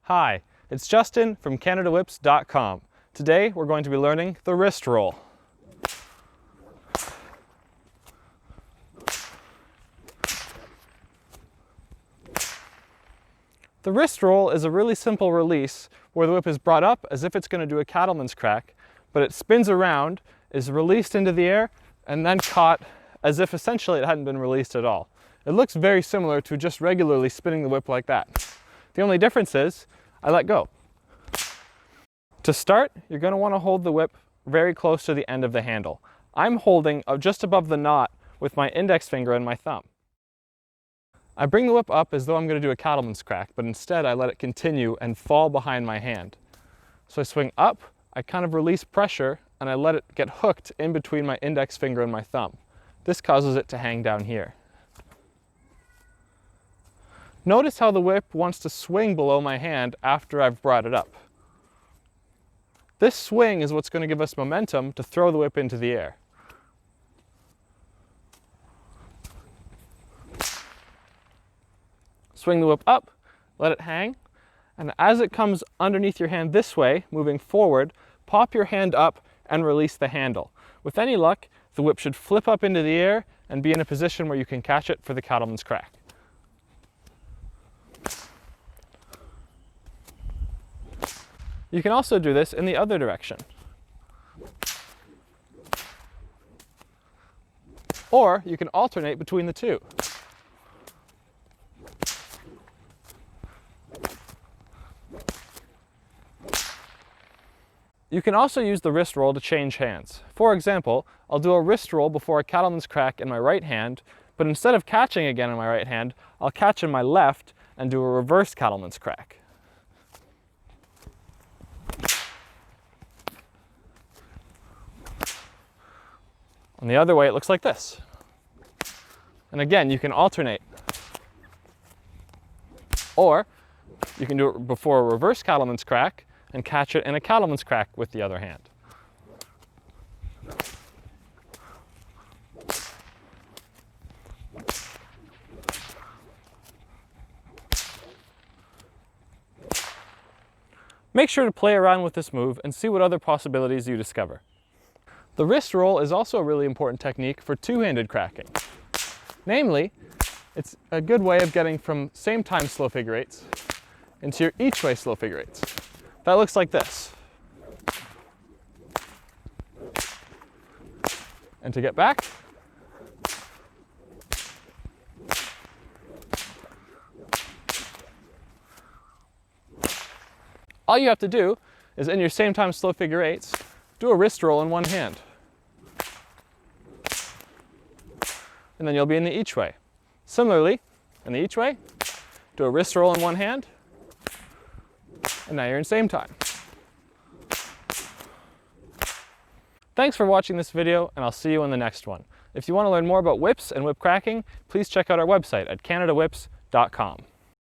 Hi, it's Justin from CanadaWhips.com. Today we're going to be learning the wrist roll. The wrist roll is a really simple release where the whip is brought up as if it's going to do a cattleman's crack, but it spins around, is released into the air, and then caught as if essentially it hadn't been released at all. It looks very similar to just regularly spinning the whip like that. The only difference is I let go. To start, you're going to want to hold the whip very close to the end of the handle. I'm holding just above the knot with my index finger and my thumb. I bring the whip up as though I'm going to do a cattleman's crack, but instead I let it continue and fall behind my hand. So I swing up, I kind of release pressure, and I let it get hooked in between my index finger and my thumb. This causes it to hang down here. Notice how the whip wants to swing below my hand after I've brought it up. This swing is what's going to give us momentum to throw the whip into the air. Swing the whip up, let it hang, and as it comes underneath your hand this way, moving forward, pop your hand up and release the handle. With any luck, the whip should flip up into the air and be in a position where you can catch it for the cattleman's crack. You can also do this in the other direction. Or you can alternate between the two. You can also use the wrist roll to change hands. For example, I'll do a wrist roll before a cattleman's crack in my right hand, but instead of catching again in my right hand, I'll catch in my left and do a reverse cattleman's crack. On the other way, it looks like this. And again, you can alternate. Or you can do it before a reverse cattleman's crack and catch it in a cattleman's crack with the other hand. Make sure to play around with this move and see what other possibilities you discover. The wrist roll is also a really important technique for two-handed cracking. Namely, it's a good way of getting from same time slow figure eights into your each way slow figure eights. That looks like this. And to get back, all you have to do is in your same time slow figure eights, do a wrist roll in one hand. And then you'll be in the each way. Similarly, in the each way, do a wrist roll in one hand, and now you're in same time. Thanks for watching this video, and I'll see you in the next one. If you want to learn more about whips and whip cracking, please check out our website at CanadaWhips.com.